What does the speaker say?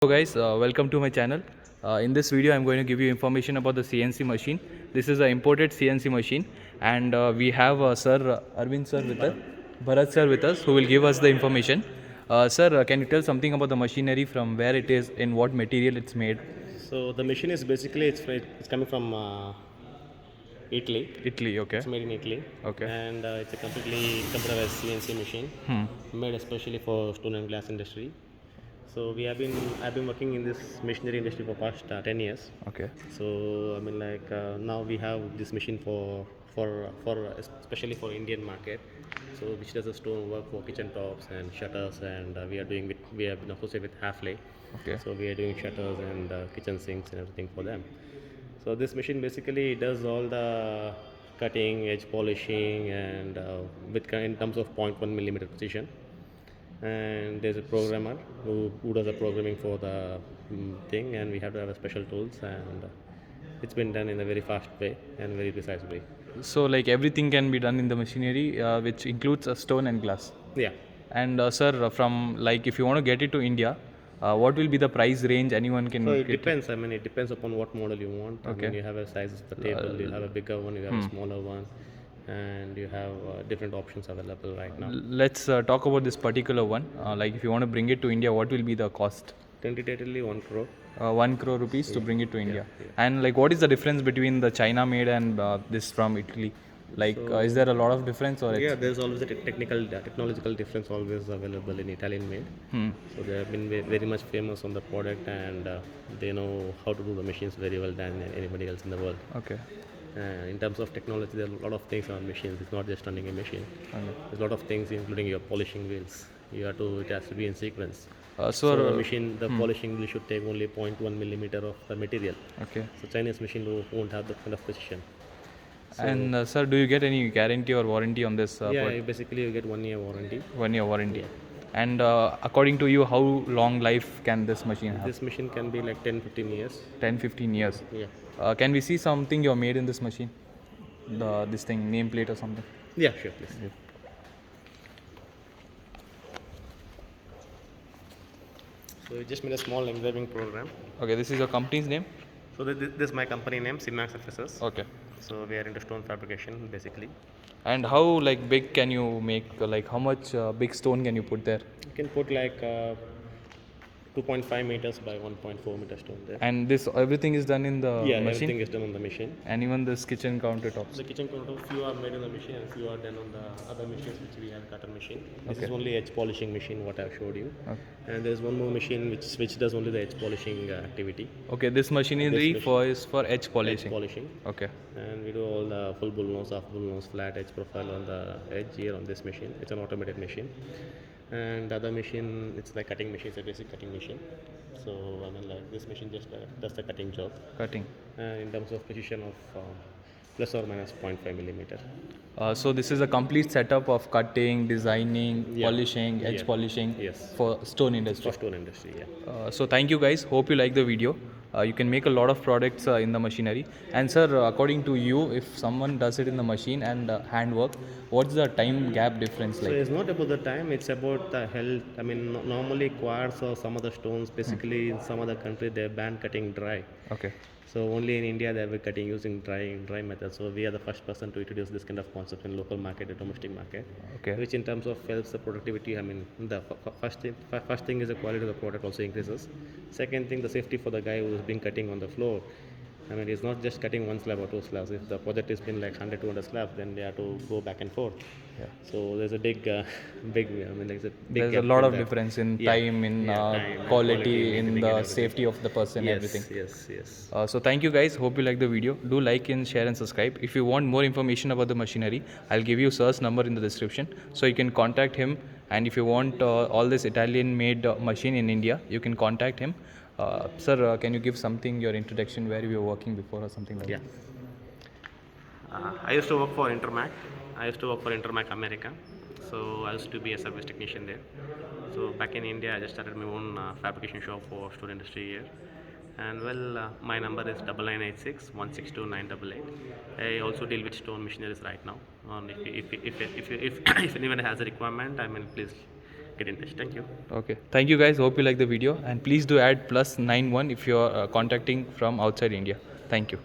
Hello guys, welcome to my channel. In this video I'm going to give you information about the CNC machine. This is an imported CNC machine and we have Sir Arvind sir with us, Bharat sir with us, who will give us the information. Sir, can you tell something about the machinery, from where it is, in what material it's made? So the machine is basically it's coming from Italy. Italy, okay. It's made in Italy. Okay. And it's a completely computerized CNC machine made especially for stone and glass industry. So I've been working in this machinery industry for past 10 years. Okay. So now we have this machine for especially for Indian market. So which does a stone work for kitchen tops and shutters, and we have been associated with Hafele. Okay. So we are doing shutters and kitchen sinks and everything for them. So this machine basically does all the cutting, edge polishing, and in terms of 0.1 millimeter precision. And there's a programmer who does the programming for the thing, and we have to have a special tools, and it's been done in a very fast way and very precise way. So like everything can be done in the machinery, which includes a stone and glass. Yeah. And sir, from like if you want to get it to India, what will be the price range anyone can So it get? depends. I mean, it depends upon what model you want. Okay. I mean, you have a size of the table, you have a bigger one, you have a smaller one, and you have different options available right now. Let's talk about this particular one. Like if you want to bring it to India, what will be the cost? Tentatively 1 crore. 1 crore rupees to bring it to India. And like what is the difference between the China made and this from Italy? Like is there a lot of difference, or Yeah, there's always a technological difference always available in Italian made. So they have been very much famous on the product, and they know how to do the machines very well than anybody else in the world. Okay. In terms of technology, there are a lot of things on machines. It's not just running a machine. Okay. There's a lot of things, including your polishing wheels. It has to be in sequence. So So the polishing wheel should take only 0.1 millimeter of the material. okay. So Chinese machine won't have that kind of precision. And sir, do you get any guarantee or warranty on this? Basically you get 1 year warranty. 1 year warranty. And according to you, how long life can this machine have? This machine can be like 10-15 years. 10-15 years. Yeah. Can we see something you made in this machine? This thing, nameplate or something? Yeah, sure, please. Yeah. So we just made a small engraving program. Okay, this is your company's name? So this is my company name, Simax FSS. Okay. So we are into stone fabrication basically. And how like big can you make? Like how much big stone can you put there? You can put like 2.5 meters by 1.4 meter stone there. And this everything is done in the Yeah, machine? everything is done on the machine. And even this kitchen countertops? The kitchen counter, few are made on the machine and few are done on the other machines which we have cutter machine. This is Okay. only edge polishing machine what I've showed you. Okay. And there's one more machine which does only the edge polishing activity. Okay, this machinery machine- is for edge Edge polishing. polishing. Okay. And we do all the full bull nose, half bull nose, flat edge profile on the edge here on this machine. It's an automated machine. And the other machine, it's like cutting machine, it's a basic cutting machine. So I mean like this machine just does the cutting job. Cutting. In terms of precision of plus or minus 0.5 millimeter. So this is a complete setup of cutting, designing, Yeah. polishing, edge Yeah. polishing Yes. for stone industry. For stone industry, yeah. So thank you guys. Hope you like the video. You can make a lot of products in the machinery. And sir, according to you, if someone does it in the machine and handwork, what's the time gap difference So like? it's not about the time, it's about the health. I mean, normally quartz or some other stones, basically in some other country, they ban cutting dry. Okay. So only in India they were cutting using dry method. So we are the first person to introduce this kind of concept in local market, the domestic market. Okay. Which in terms of helps the productivity. I mean, the first thing is the quality of the product also increases. Second thing, the safety for the guy who is been cutting on the floor. I mean, it's not just cutting one slab or two slabs. If the project has been like 100, 200 slabs, then they have to go back and forth. Yeah. So there's a big, I mean, there's a big There's a gap lot in of that. difference in Yeah. time, in Time, quality, in maintaining the and everything. safety of the person, Yes, everything. yes. So thank you guys. Hope you like the video. Do like and share and subscribe. If you want more information about the machinery, I'll give you sir's number in the description, so you can contact him. And if you want all this Italian-made machine in India, you can contact him. Sir, can you give something, your introduction, where you were working before or something like Yeah. that? I used to work for Intermac. I used to work for Intermac America. So I used to be a service technician there. So back in India, I just started my own fabrication shop for stone industry here. And my number is 9986 162 988. I also deal with stone machineries right now. If anyone has a requirement, I mean, please get in touch. Thank you. Okay. Thank you guys. Hope you like the video, and please do add +91 if you're contacting from outside India. Thank you.